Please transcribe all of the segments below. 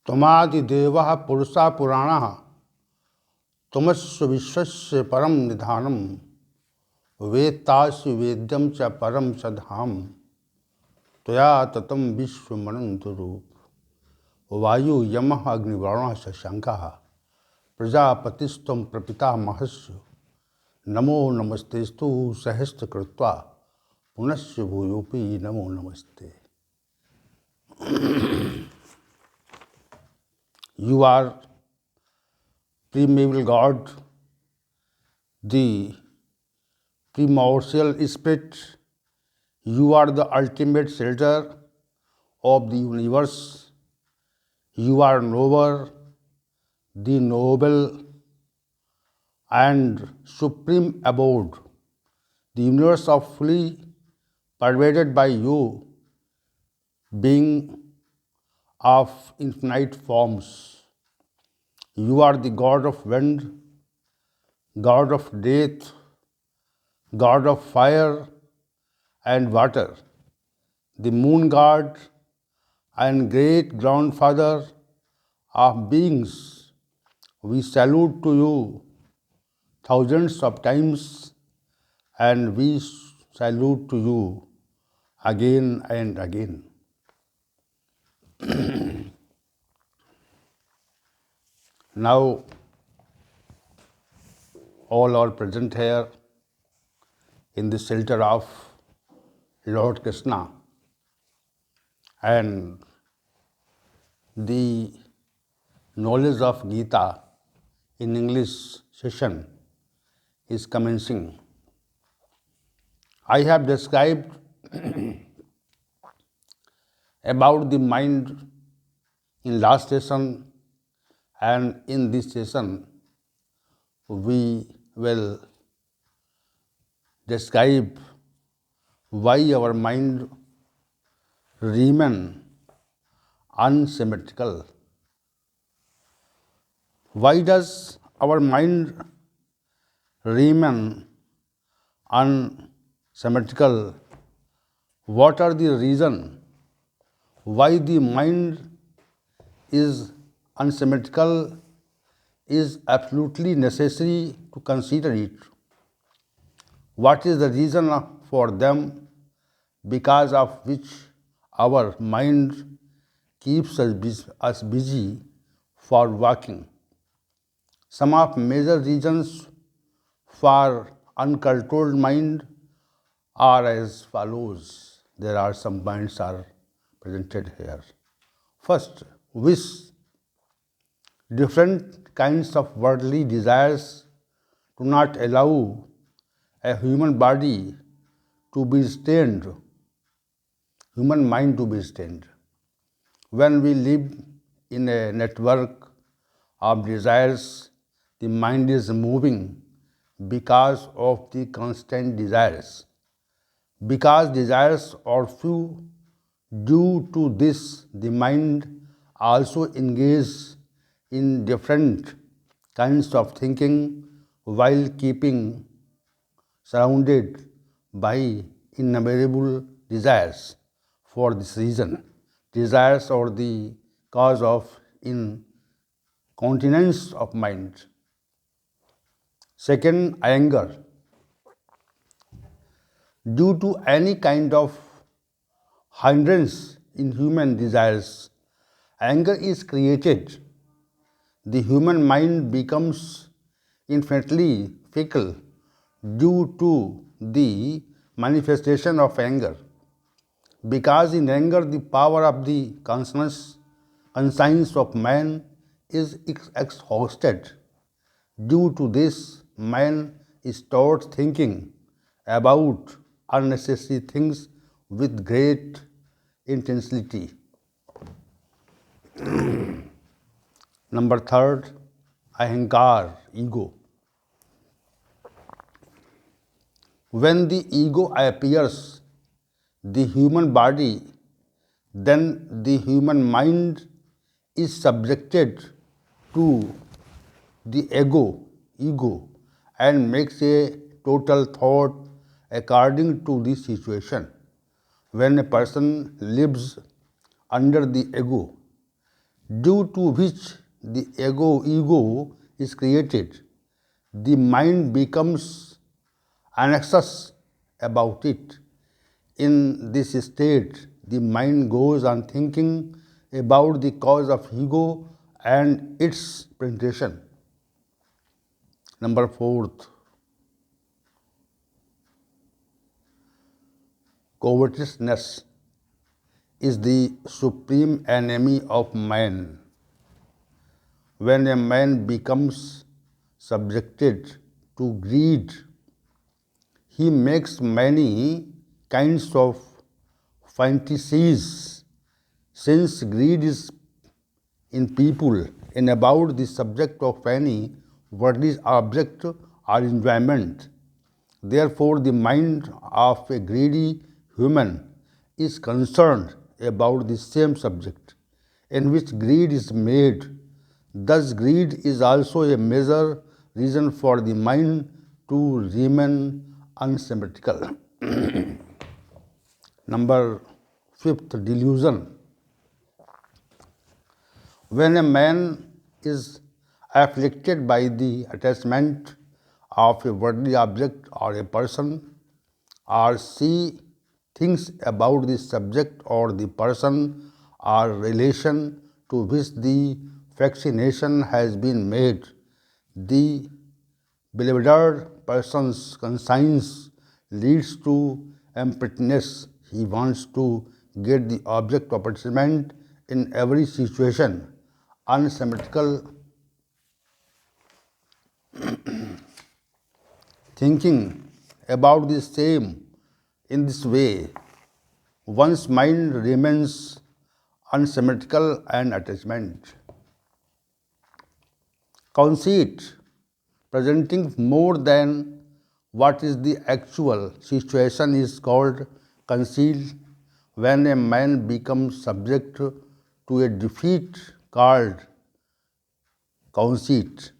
त्वमादिदेवः पुरुषः पुराणः त्वमस्य विश्वस्य परम निधानम वेत्तासि वेद्यम च परम च धाम त्वया ततं विश्वमनन्तरूप वायु यमः अग्निवर्णः शशाङ्कः प्रजापतिस्त्वं प्रपितामहस्य नमो नमस्तेस्तु सहस्रकृत्वा पुनश्च भूयोऽपि नमो नमस्ते. You are primeval God, the primordial spirit. You are the ultimate shelter of the universe. You are knower, the noble and supreme abode. The universe is fully pervaded by you, being of infinite forms. You are the God of wind, God of death, God of fire and water, the moon god and great grandfather of beings. We salute to you thousands of times, and we salute to you again and again. Now, all are present here in the shelter of Lord Krishna, and the knowledge of Gita in English session is commencing. I have described about the mind in last session, and in this session we will describe why our mind remain unsymmetrical. Why does our mind remain unsymmetrical? What are the reasons why the mind is unsymmetrical? Is absolutely necessary to consider it. What is the reason for them because of which our mind keeps us busy for working? Some of major reasons for uncontrolled mind are as follows. There are some points are presented here. First, wish. Different kinds of worldly desires do not allow a human body to be restrained, human mind to be restrained. When we live in a network of desires, the mind is moving because of the constant desires. Because desires are few, due to this, the mind also engages in different kinds of thinking while keeping surrounded by innumerable desires. For this reason, desires are the cause of incontinence of mind. Second, anger. Due to any kind of hindrance in human desires, anger is created. The human mind becomes infinitely fickle due to the manifestation of anger. Because in anger the power of the conscience of man is exhausted. Due to this, man starts thinking about unnecessary things with great intensity. Number third, ahankar, ego. When the ego appears, the human body, then the human mind is subjected to the ego, and makes a total thought according to the situation. When a person lives under the ego, due to which the ego is created. The mind becomes anxious about it. In this state, the mind goes on thinking about the cause of ego and its presentation. Number fourth, covetousness is the supreme enemy of man. When a man becomes subjected to greed, he makes many kinds of fantasies. Since greed is in people and about the subject of any worldly object or enjoyment, therefore, the mind of a greedy human is concerned about the same subject in which greed is made. Thus, greed is also a major reason for the mind to remain unsymmetrical. Number fifth, delusion. When a man is afflicted by the attachment of a worldly object or a person, or see things about the subject or the person or relation to which the fascination has been made, the beloved person's conscience leads to emptiness. He wants to get the object of attachment in every situation. Unsymmetrical thinking about the same in this way, one's mind remains unsymmetrical and attachment. Conceit, presenting more than what is the actual situation, is called conceit. When a man becomes subject to a defeat called conceit,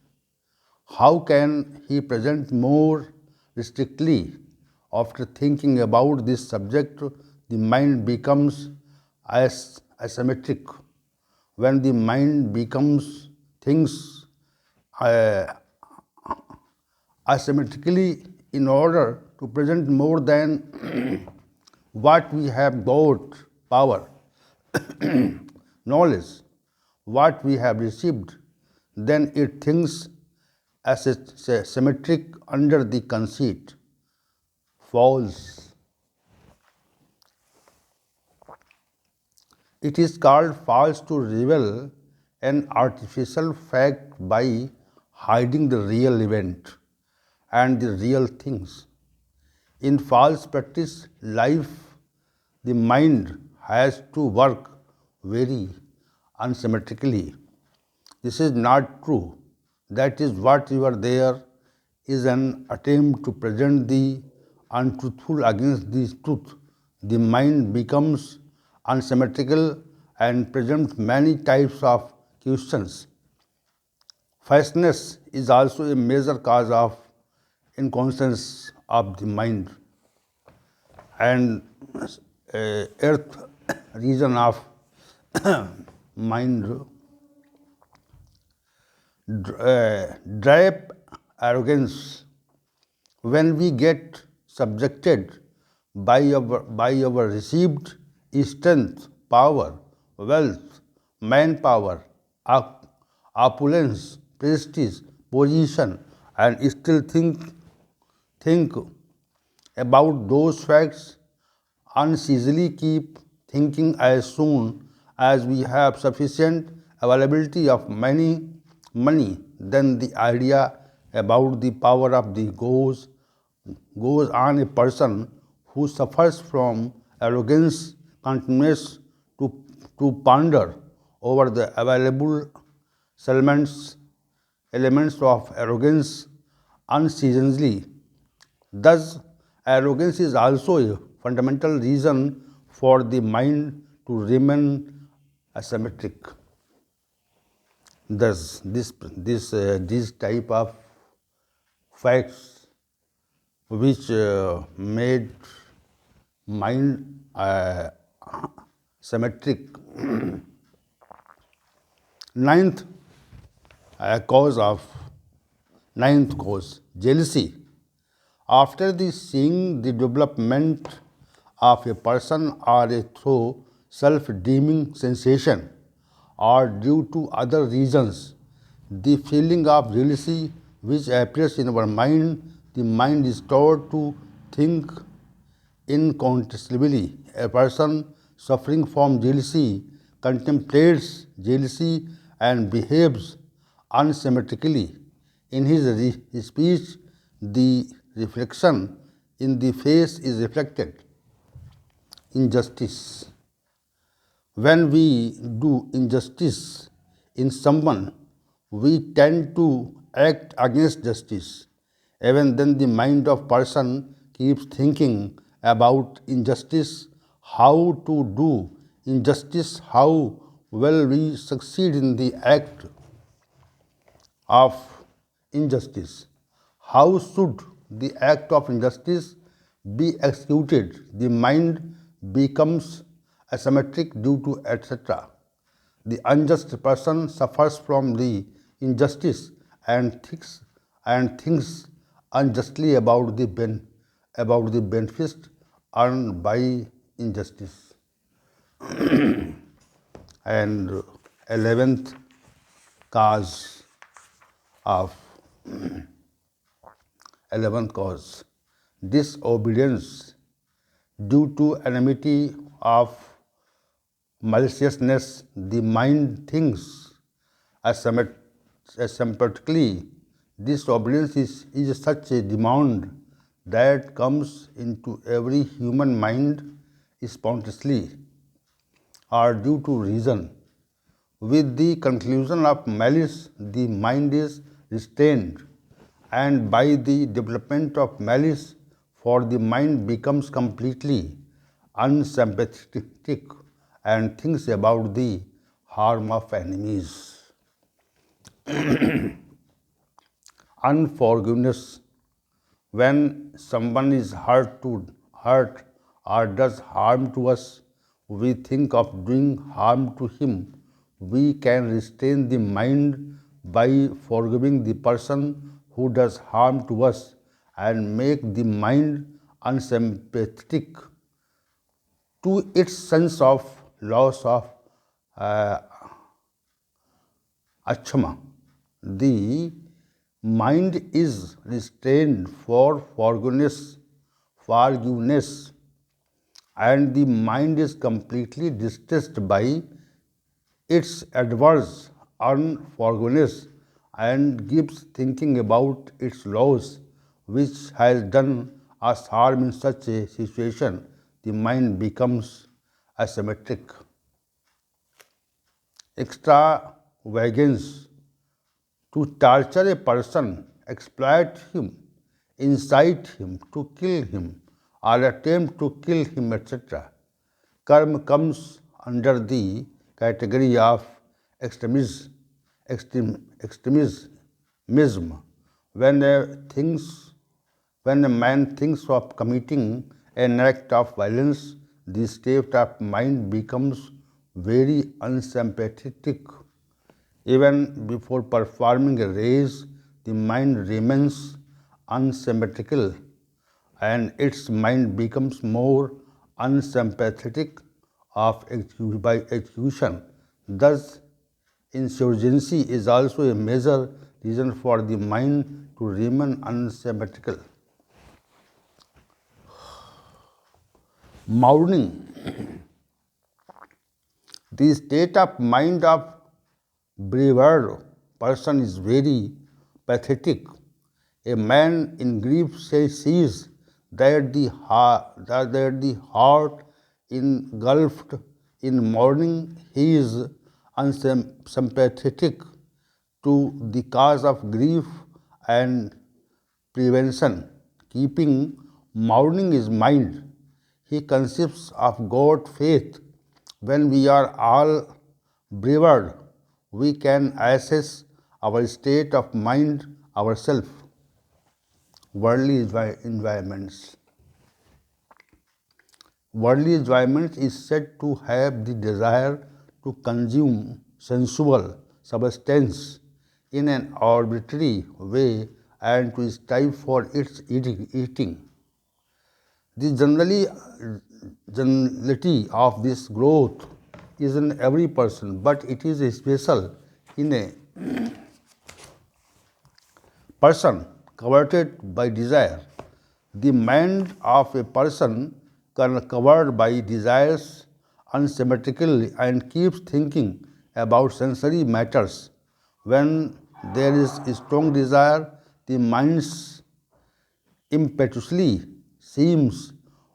how can he present more strictly? After thinking about this subject, the mind becomes asymmetric. When the mind becomes things asymmetrically in order to present more than what we have got, power, knowledge, what we have received, then it thinks as a symmetric under the conceit. False. It is called false to reveal an artificial fact by hiding the real event and the real things. In false practice life, the mind has to work very unsymmetrically. This is not true. That is what you are there is an attempt to present the untruthful against the truth. The mind becomes unsymmetrical and presents many types of questions. Fastness is also a major cause of inconscience of the mind, and earth reason of mind drive arrogance. When we get subjected by our received strength, power, wealth, manpower, opulence, prestige, position, and still think about those facts, unceasingly keep thinking as soon as we have sufficient availability of money, then the idea about the power of the goes on. A person who suffers from arrogance continues to ponder over the available elements of arrogance unceasingly. Thus, arrogance is also a fundamental reason for the mind to remain asymmetric. Thus, these type of facts which made mind symmetric Ninth cause of ninth cause, jealousy. After the seeing the development of a person or a through self-deeming sensation or due to other reasons, the feeling of jealousy which appears in our mind, the mind is taught to think incontestably. A person suffering from jealousy contemplates jealousy and behaves unsymmetrically. In his speech, the reflection in the face is reflected. Injustice. When we do injustice in someone, we tend to act against justice. Even then, the mind of person keeps thinking about injustice, how to do injustice, how will we succeed in the act of injustice. How should the act of injustice be executed? The mind becomes asymmetric due to etc. The unjust person suffers from the injustice and thinks unjustly about the benefits earned by injustice. And 11th cause of 11th cause, disobedience due to enmity of maliciousness. The mind thinks asymptotically. Disobedience is such a demand that comes into every human mind spontaneously or due to reason. With the conclusion of malice, the mind is restrained, and by the development of malice, for the mind becomes completely unsympathetic and thinks about the harm of enemies. Unforgiveness. When someone is hurt or does harm to us, we think of doing harm to him. We can restrain the mind by forgiving the person who does harm to us and make the mind unsympathetic to its sense of loss of uh, achama. The mind is restrained for forgiveness, and the mind is completely distressed by its adverse unforgiveness and keeps thinking about its loss, which has done us harm in such a situation. The mind becomes asymmetric. Extravagance. To torture a person, exploit him, incite him to kill him, or attempt to kill him, etc. Karma comes under the category of extremism. Extremism. When when a man thinks of committing an act of violence, the state of mind becomes very unsympathetic. Even before performing a raise, the mind remains unsymmetrical and its mind becomes more unsympathetic by execution. Thus, insurgency is also a major reason for the mind to remain unsymmetrical. Mourning. The state of mind of bereaved person is very pathetic. A man in grief sees that the heart engulfed in mourning. He is unsympathetic to the cause of grief and prevention. Keeping mourning his mind, he conceives of God faith. When we are all bereaved, we can assess our state of mind ourselves. Worldly environments. Worldly enjoyment is said to have the desire to consume substance in an arbitrary way and to strive for its eating. The generality of this growth is in every person, but it is special in a person coveted by desire. The mind of a person covered by desires unsymmetrically and keeps thinking about sensory matters. When there is a strong desire, the mind's impetuously seems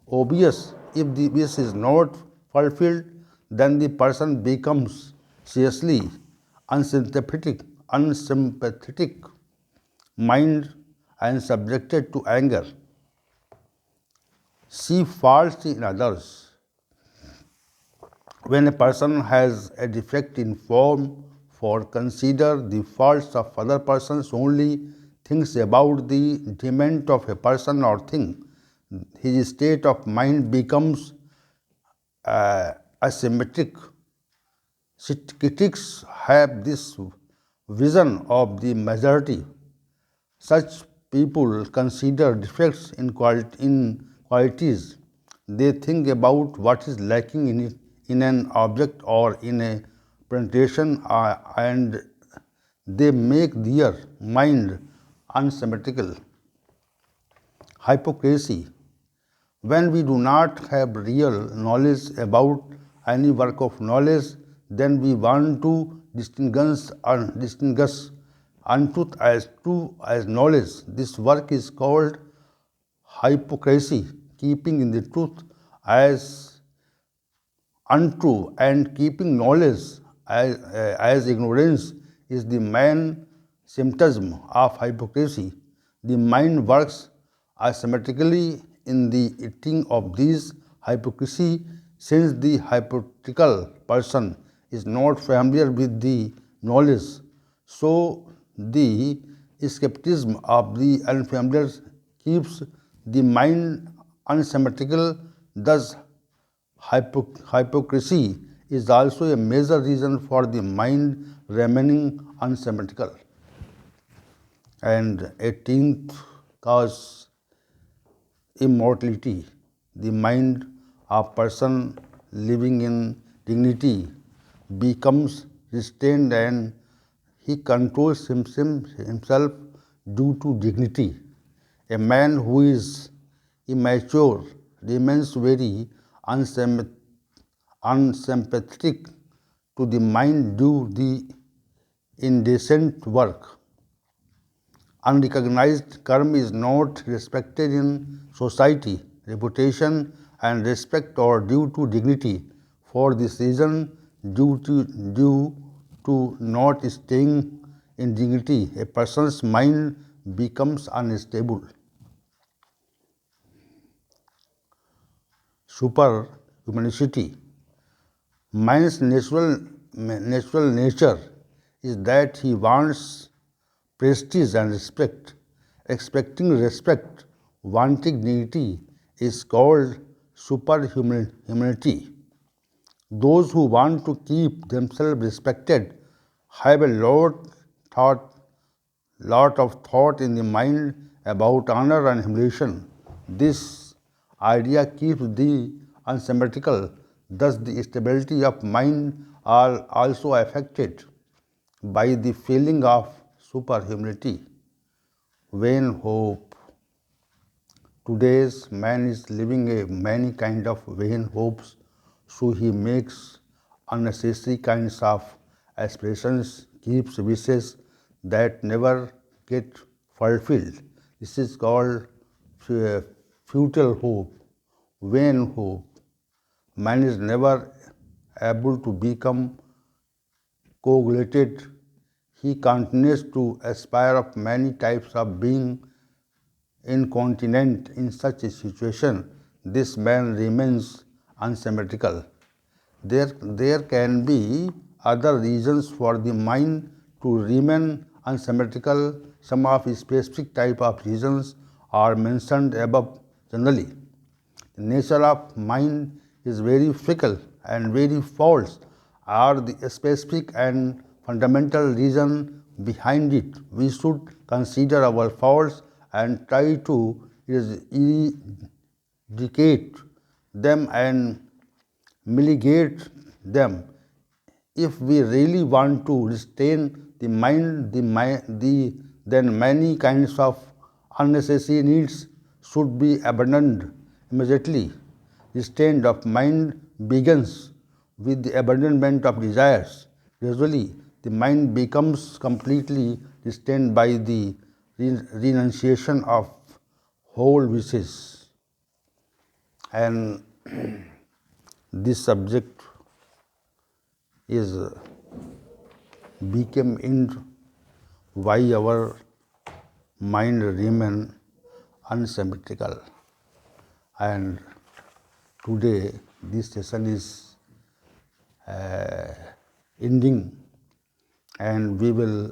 obvious. If the wish is not fulfilled, then the person becomes seriously unsympathetic mind and subjected to anger. See faults in others. When a person has a defect in form, for consider the faults of other persons only, thinks about the detriment of a person or thing, his state of mind becomes asymmetric. Critics have this vision of the majority. Such people consider defects in qualities. They think about what is lacking in it, in an object or in a presentation, and they make their mind unsymmetrical. Hypocrisy. When we do not have real knowledge about any work of knowledge, then we want to distinguish untruth as true as knowledge. This work is called hypocrisy, keeping in the truth as untrue and keeping knowledge as ignorance is the main symptom of hypocrisy. The mind works asymmetrically in the eating of these hypocrisy, since the hypocritical person is not familiar with the knowledge. So the skepticism of the unfamiliar keeps the mind unsymmetrical. Thus, hypocrisy is also a major reason for the mind remaining unsymmetrical. And 18th cause, immortality. The mind of person living in dignity becomes restrained and he controls himself due to dignity. A man who is immature remains very unsympathetic to the mind due to the indecent work. Unrecognized karma is not respected in society. Reputation and respect are due to dignity. For this reason, due to not staying in dignity, a person's mind becomes unstable. Superhumanity. Man's natural nature is that he wants prestige and respect. Expecting respect, wanting dignity is called superhumanity. Those who want to keep themselves respected have a lot of thought in the mind about honor and humiliation. This idea keeps the unsymmetrical. Thus, the stability of mind are also affected by the feeling of superhumanity. Vain hope. Today's man is living a many kind of vain hopes, so he makes unnecessary kinds of aspirations, keeps wishes that never get fulfilled. This is called futile hope, vain hope. Man is never able to become coagulated. He continues to aspire of many types of being incontinent. In such a situation, this man remains unsymmetrical. There can be other reasons for the mind to remain unsymmetrical. Some of the specific type of reasons are mentioned above generally. The nature of mind is very fickle and very false are the specific and fundamental reason behind it. We should consider our faults and try to eradicate them and mitigate them. If we really want to restrain the mind, then many kinds of unnecessary needs should be abandoned immediately. Restraint of mind begins with the abandonment of desires. Gradually, the mind becomes completely restrained by the renunciation of whole wishes. And this subject is became in why our mind remain unsymmetrical. And today this session is ending, and we will